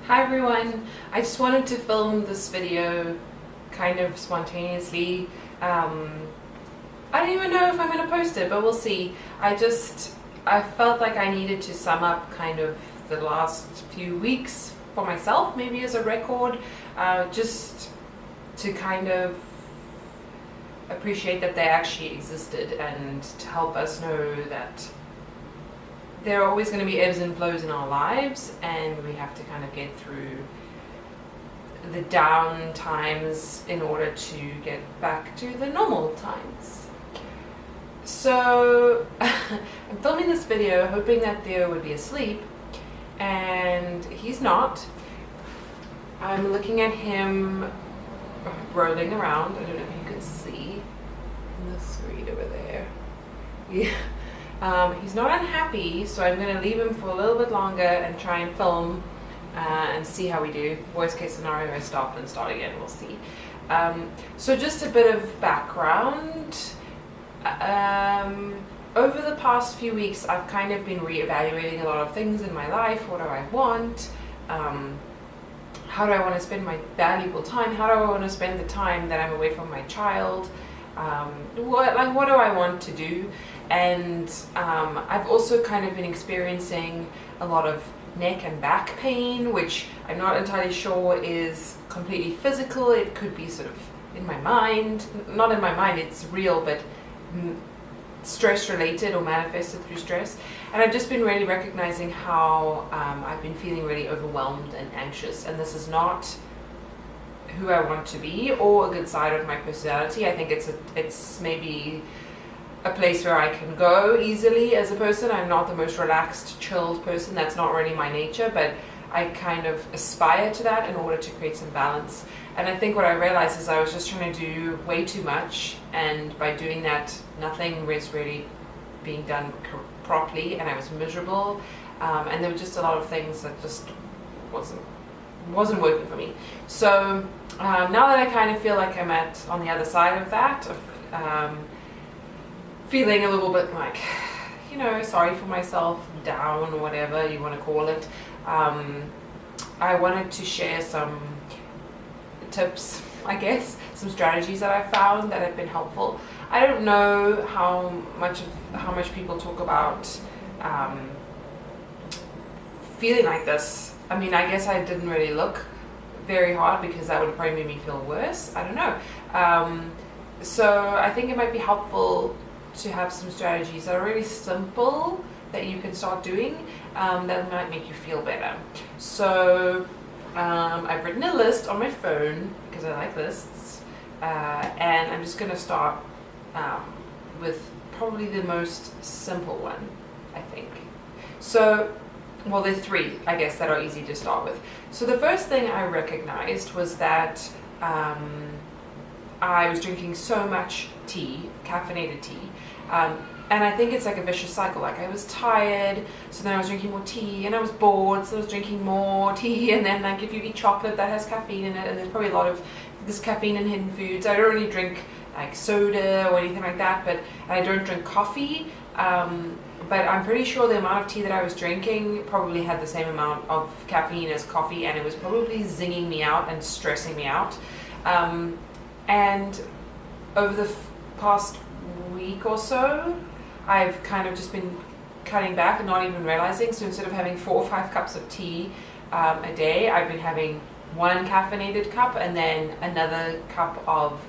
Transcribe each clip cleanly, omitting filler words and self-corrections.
Hi everyone, I just wanted to film this video kind of spontaneously. I don't even know if I'm going to post it, but we'll see. I felt like I needed to sum up kind of the last few weeks for myself, maybe as a record, just to kind of appreciate that they actually existed and to help us know that there are always going to be ebbs and flows in our lives, and we have to kind of get through the down times in order to get back to the normal times. So I'm filming this video hoping that Theo would be asleep, and he's not. I'm looking at him rolling around. I don't know if you can see in the screen over there. Yeah. He's not unhappy, so I'm going to leave him for a little bit longer and try and film and see how we do. Worst case scenario, I stop and start again, we'll see. So just a bit of background. Over the past few weeks, I've kind of been reevaluating a lot of things in my life. What do I want? How do I want to spend my valuable time? How do I want to spend the time that I'm away from my child? What do I want to do? And I've also kind of been experiencing a lot of neck and back pain, which I'm not entirely sure is completely physical. It could be sort of in my mind. Not in my mind, it's real, but stress related or manifested through stress. And I've just been really recognizing how I've been feeling really overwhelmed and anxious, and this is not who I want to be or a good side of my personality. I think it's maybe a place where I can go easily as a person. I'm not the most relaxed, chilled person. That's not really my nature, but I kind of aspire to that in order to create some balance. And I think what I realized is I was just trying to do way too much, and by doing that, nothing was really being done properly, and I was miserable. And there were just a lot of things that just wasn't working for me. So now that I kind of feel like I'm on the other side of that, feeling a little bit like, sorry for myself, down, or whatever you want to call it, I wanted to share some tips, I guess, some strategies that I found that have been helpful. I don't know how much people talk about feeling like this. I mean, I guess I didn't really look very hard because that would have probably made me feel worse. I don't know. So I think it might be helpful to have some strategies that are really simple that you can start doing that might make you feel better. So I've written a list on my phone because I like lists, and I'm just going to start with probably the most simple one, I think. So, well, there's three, I guess, that are easy to start with. So the first thing I recognized was that I was drinking so much tea, caffeinated tea, and I think it's like a vicious cycle. Like, I was tired, so then I was drinking more tea, and I was bored, so I was drinking more tea, and then like if you eat chocolate that has caffeine in it, and there's probably a lot of this caffeine in hidden foods. I don't really drink like soda or anything like that, but I don't drink coffee, but I'm pretty sure the amount of tea that I was drinking probably had the same amount of caffeine as coffee, and it was probably zinging me out and stressing me out. And over the past week or so, I've kind of just been cutting back and not even realizing. So instead of having 4 or 5 cups of tea a day, I've been having 1 caffeinated cup and then another cup of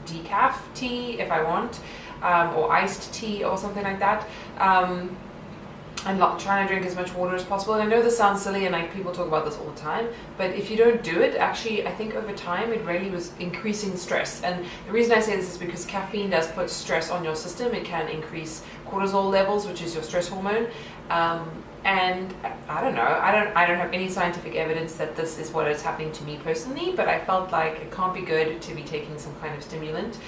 decaf tea if I want, or iced tea or something like that. I'm not trying to drink as much water as possible. And I know this sounds silly, and like people talk about this all the time, but if you don't do it, actually, I think over time it really was increasing stress. And the reason I say this is because caffeine does put stress on your system. It can increase cortisol levels, which is your stress hormone. And I don't know, I don't have any scientific evidence that this is what is happening to me personally, but I felt like it can't be good to be taking some kind of stimulant.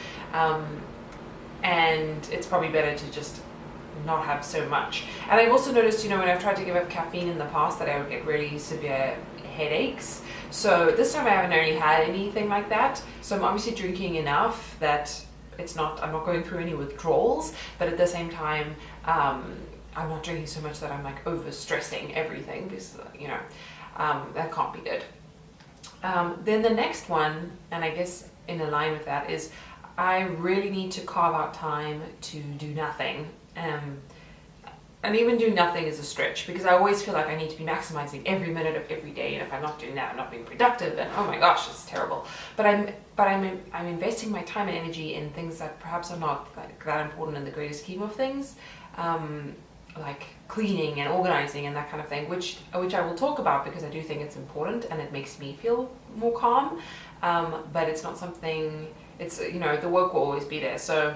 And it's probably better to just not have so much. And I've also noticed, when I've tried to give up caffeine in the past, that I would get really severe headaches. So this time I haven't really had anything like that. So I'm obviously drinking enough that I'm not going through any withdrawals, but at the same time, I'm not drinking so much that I'm like over stressing everything, because that can't be good. Then the next one, and I guess in line with that, is I really need to carve out time to do nothing. And even do nothing is a stretch, because I always feel like I need to be maximizing every minute of every day, and if I'm not doing that, I'm not being productive, and oh my gosh, it's terrible. But I'm investing my time and energy in things that perhaps are not like that important in the greater scheme of things, like cleaning and organizing and that kind of thing, which I will talk about because I do think it's important and it makes me feel more calm. But it's not something. It's, the work will always be there. So.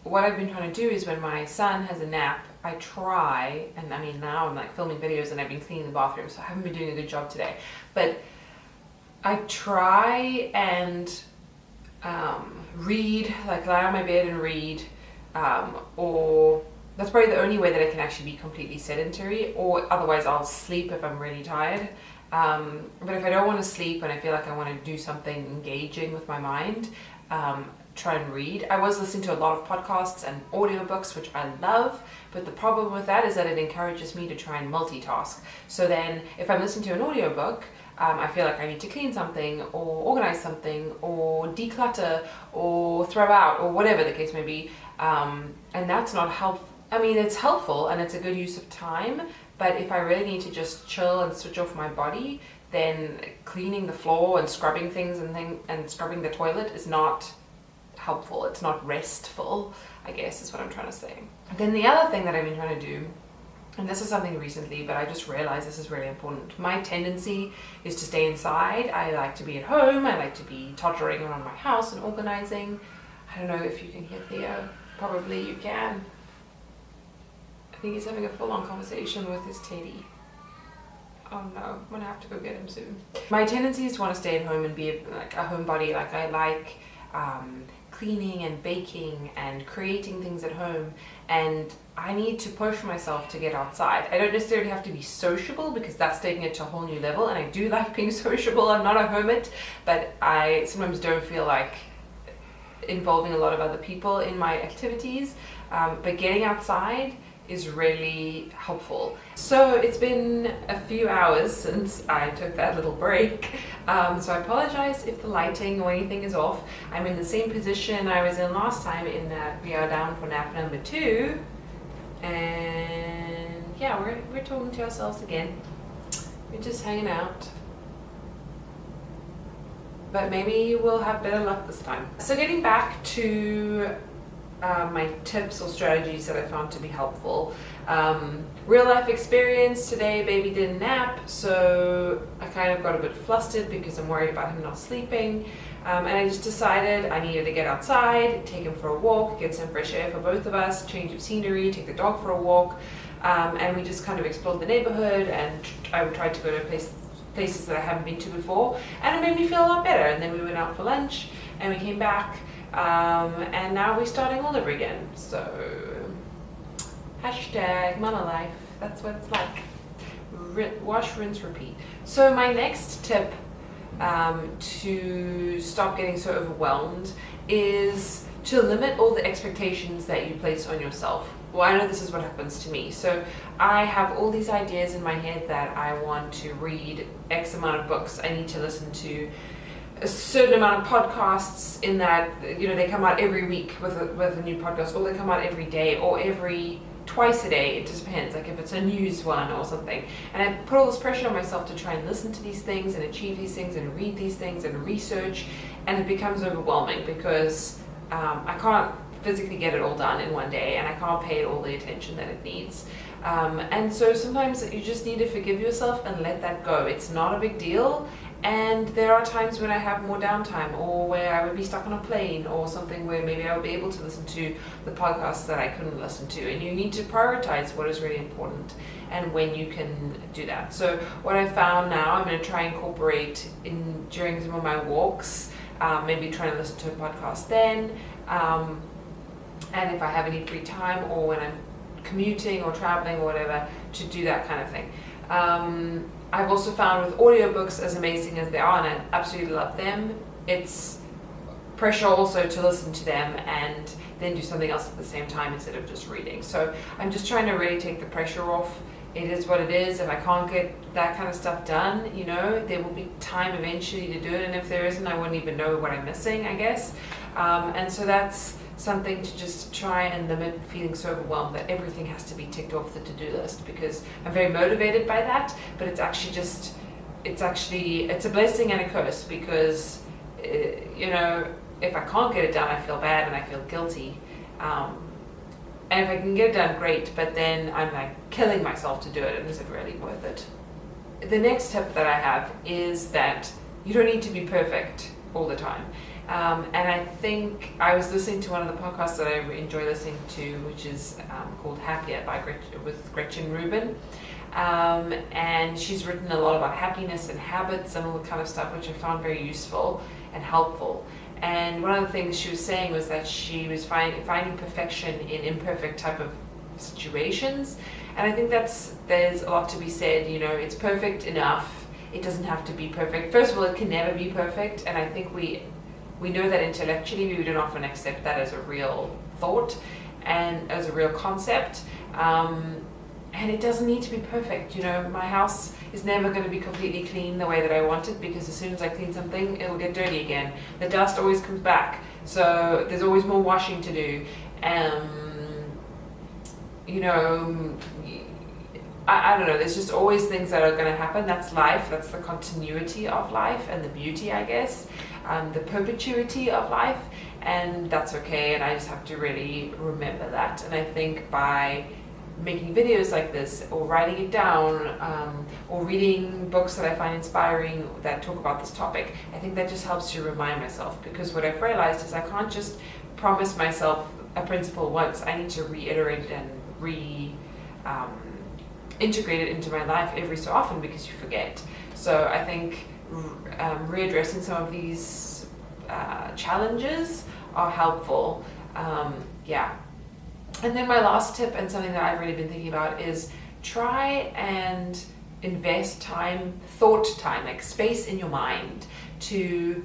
What I've been trying to do is when my son has a nap, I try, and I mean now I'm like filming videos and I've been cleaning the bathroom, so I haven't been doing a good job today, but I try and read, like lie on my bed and read, or that's probably the only way that I can actually be completely sedentary, or otherwise I'll sleep if I'm really tired. But if I don't want to sleep and I feel like I want to do something engaging with my mind, try and read. I was listening to a lot of podcasts and audiobooks, which I love, but the problem with that is that it encourages me to try and multitask. So then if I'm listening to an audiobook, I feel like I need to clean something or organize something or declutter or throw out or whatever the case may be, and that's not helpful. I mean, it's helpful and it's a good use of time, but if I really need to just chill and switch off my body, then cleaning the floor and scrubbing things and scrubbing the toilet is not helpful. It's not restful, I guess is what I'm trying to say. Then the other thing that I've been trying to do, and this is something recently, but I just realized this is really important. My tendency is to stay inside. I like to be at home. I like to be tottering around my house and organizing. I don't know if you can hear Theo. Probably you can. I think he's having a full-on conversation with his teddy. Oh no, I'm gonna have to go get him soon. My tendency is to want to stay at home and be like a homebody. Like I like cleaning and baking and creating things at home, and I need to push myself to get outside. I don't necessarily have to be sociable because that's taking it to a whole new level, and I do like being sociable. I'm not a hermit, but I sometimes don't feel like involving a lot of other people in my activities, but getting outside is really helpful. So it's been a few hours since I took that little break, so I apologize if the lighting or anything is off. I'm in the same position I was in last time, in that we are down for nap number 2, and yeah, we're talking to ourselves again. We're just hanging out, but maybe we'll have better luck this time. So getting back to my tips or strategies that I found to be helpful. Real life experience today, baby didn't nap, so I kind of got a bit flustered because I'm worried about him not sleeping, and I just decided I needed to get outside, take him for a walk, get some fresh air for both of us, change of scenery, take the dog for a walk, and we just kind of explored the neighborhood, and I tried to go to places that I haven't been to before, and it made me feel a lot better. And then we went out for lunch and we came back, and now we're starting all over again. So hashtag mama life, that's what it's like. Wash, rinse, repeat. So my next tip to stop getting so overwhelmed is to limit all the expectations that you place on yourself. Well, I know this is what happens to me. So I have all these ideas in my head that I want to read X amount of books. I need to listen to a certain amount of podcasts, in that, you know, they come out every week with a new podcast, or they come out every day, or every twice a day. It just depends, like if it's a news one or something. And I put all this pressure on myself to try and listen to these things and achieve these things and read these things and research, and it becomes overwhelming because I can't physically get it all done in one day, and I can't pay it all the attention that it needs. And so sometimes you just need to forgive yourself and let that go. It's not a big deal. And there are times when I have more downtime, or where I would be stuck on a plane or something, where maybe I would be able to listen to the podcasts that I couldn't listen to. And you need to prioritize what is really important and when you can do that. So what I found now, I'm going to try and incorporate in during some of my walks, maybe trying to listen to a podcast then. And if I have any free time, or when I'm commuting or traveling or whatever, to do that kind of thing. I've also found with audiobooks, as amazing as they are, and I absolutely love them, it's pressure also to listen to them and then do something else at the same time instead of just reading. So I'm just trying to really take the pressure off it is what it is. If I can't get that kind of stuff done, you know, there will be time eventually to do it, and if there isn't, I wouldn't even know what I'm missing, I guess. And so that's something to just try and limit feeling so overwhelmed that everything has to be ticked off the to-do list, because I'm very motivated by that, but it's actually just, it's a blessing and a curse, because you know, if I can't get it done, I feel bad and I feel guilty. And if I can get it done, great, but then I'm like killing myself to do it, and is it really worth it? The next tip that I have is that you don't need to be perfect all the time. And I think I was listening to one of the podcasts that I enjoy listening to, which is called Happier with Gretchen Rubin. And she's written a lot about happiness and habits and all the kind of stuff, which I found very useful and helpful. And one of the things she was saying was that she was finding perfection in imperfect type of situations. And I think there's a lot to be said. You know, it's perfect enough. It doesn't have to be perfect. First of all, it can never be perfect. And I think we know that intellectually. We don't often accept that as a real thought and as a real concept. And it doesn't need to be perfect. You know, my house is never going to be completely clean the way that I want it, because as soon as I clean something, it'll get dirty again. The dust always comes back, so there's always more washing to do. You know, I don't know, there's just always things that are going to happen. That's life. That's the continuity of life and the beauty, I guess, the perpetuity of life, and that's okay. And I just have to really remember that. And I think by making videos like this, or writing it down, or reading books that I find inspiring that talk about this topic, I think that just helps to remind myself, because what I've realized is I can't just promise myself a principle once. I need to reiterate it and integrate it into my life every so often, because you forget. So I think readdressing some of these challenges are helpful. Yeah. And then my last tip, and something that I've really been thinking about, is try and invest time, thought time, like space in your mind to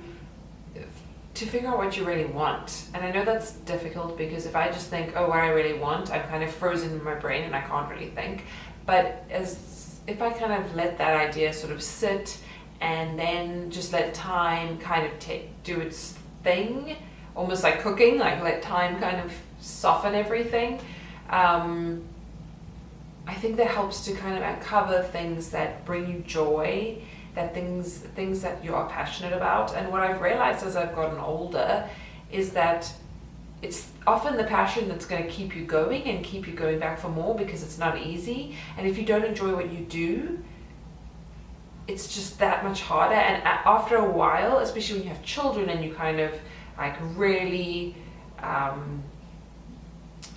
figure out what you really want. And I know that's difficult, because if I just think, oh, what I really want, I'm kind of frozen in my brain and I can't really think. But if I kind of let that idea sort of sit, and then just let time kind of do its thing, almost like cooking, like let time kind of soften everything. I think that helps to kind of uncover things that bring you joy, that things that you are passionate about. And what I've realized as I've gotten older is that it's often the passion that's going to keep you going and keep you going back for more, because it's not easy. And if you don't enjoy what you do, it's just that much harder. And after a while, especially when you have children and you kind of like really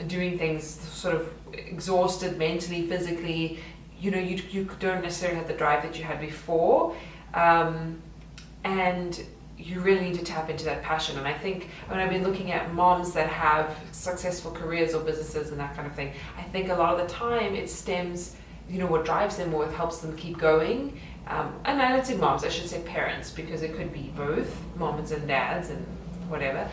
doing things sort of exhausted mentally, physically, you know, you don't necessarily have the drive that you had before, and you really need to tap into that passion. And I think when I've been looking at moms that have successful careers or businesses and that kind of thing, I think a lot of the time it stems, you know, what drives them or what helps them keep going. And I don't say moms, I should say parents, because it could be both moms and dads and whatever.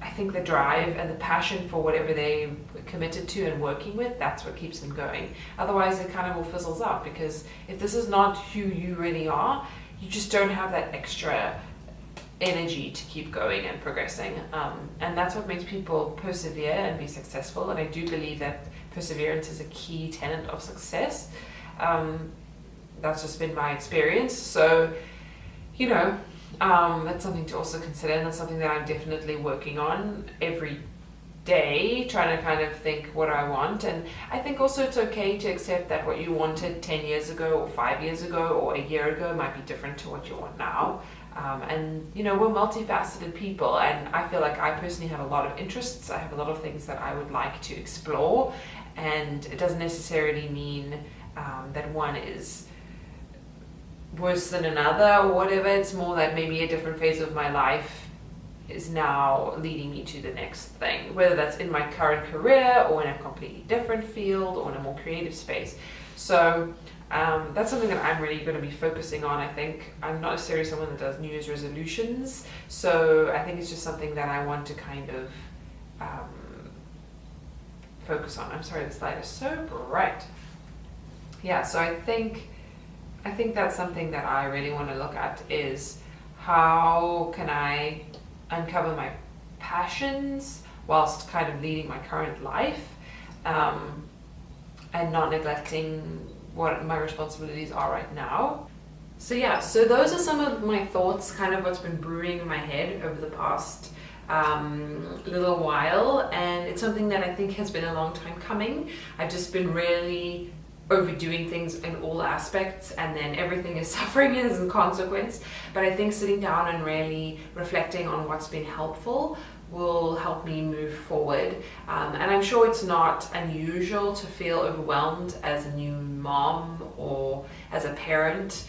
I think the drive and the passion for whatever they committed to and working with, that's what keeps them going. Otherwise, it kind of all fizzles out, because if this is not who you really are, you just don't have that extra energy to keep going and progressing. And that's what makes people persevere and be successful. And I do believe that perseverance is a key tenet of success. That's just been my experience. So, you know, that's something to also consider, and that's something that I'm definitely working on every day, trying to kind of think what I want. And I think also it's okay to accept that what you wanted 10 years ago or 5 years ago or a year ago might be different to what you want now. And you know, we're multifaceted people, and I feel like I personally have a lot of interests. I have a lot of things that I would like to explore, and it doesn't necessarily mean that one is worse than another or whatever. It's more that maybe a different phase of my life is now leading me to the next thing, whether that's in my current career or in a completely different field or in a more creative space. So that's something that I'm really going to be focusing on. I think I'm not necessarily someone that does New Year's resolutions, so I think it's just something that I want to kind of focus on. I'm sorry, this light is so bright. yeah, so I think that's something that I really want to look at, is how can I uncover my passions whilst kind of leading my current life, and not neglecting what my responsibilities are right now. So yeah, so those are some of my thoughts, kind of what's been brewing in my head over the past little while, and it's something that I think has been a long time coming. I've just been really overdoing things in all aspects, and then everything is suffering as a consequence. But I think sitting down and really reflecting on what's been helpful will help me move forward. And I'm sure it's not unusual to feel overwhelmed as a new mom or as a parent,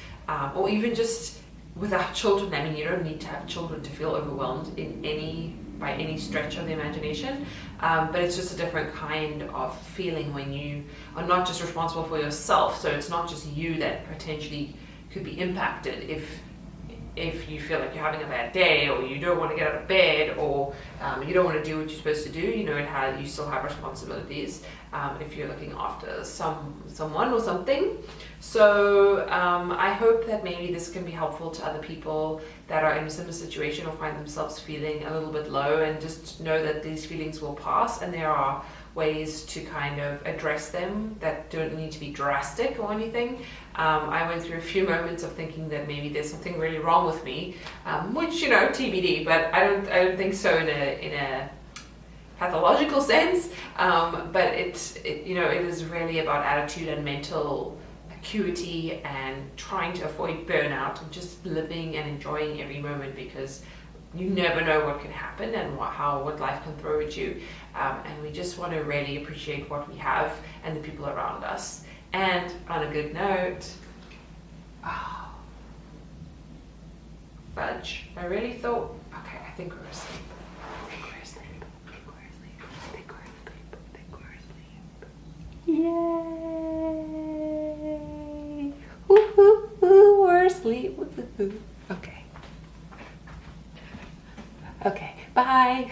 or even just without children. I mean, you don't need to have children to feel overwhelmed by any stretch of the imagination, but it's just a different kind of feeling when you are not just responsible for yourself. So it's not just you that potentially could be impacted if you feel like you're having a bad day, or you don't want to get out of bed, or you don't want to do what you're supposed to do. You know, you still have responsibilities if you're looking after someone or something. So I hope that maybe this can be helpful to other people that are in a similar situation or find themselves feeling a little bit low, and just know that these feelings will pass, and there are ways to kind of address them that don't need to be drastic or anything. I went through a few moments of thinking that maybe there's something really wrong with me, which, you know, TBD, but I don't think so in a pathological sense. But it is really about attitude and mental acuity, and trying to avoid burnout, and just living and enjoying every moment, because you never know what can happen and what life can throw at you. And we just want to really appreciate what we have and the people around us. And on a good note, fudge. I really thought, okay, I think we're asleep. Yay! Woo-hoo-hoo, we're asleep. Woo-hoo-hoo. Okay. Okay, bye.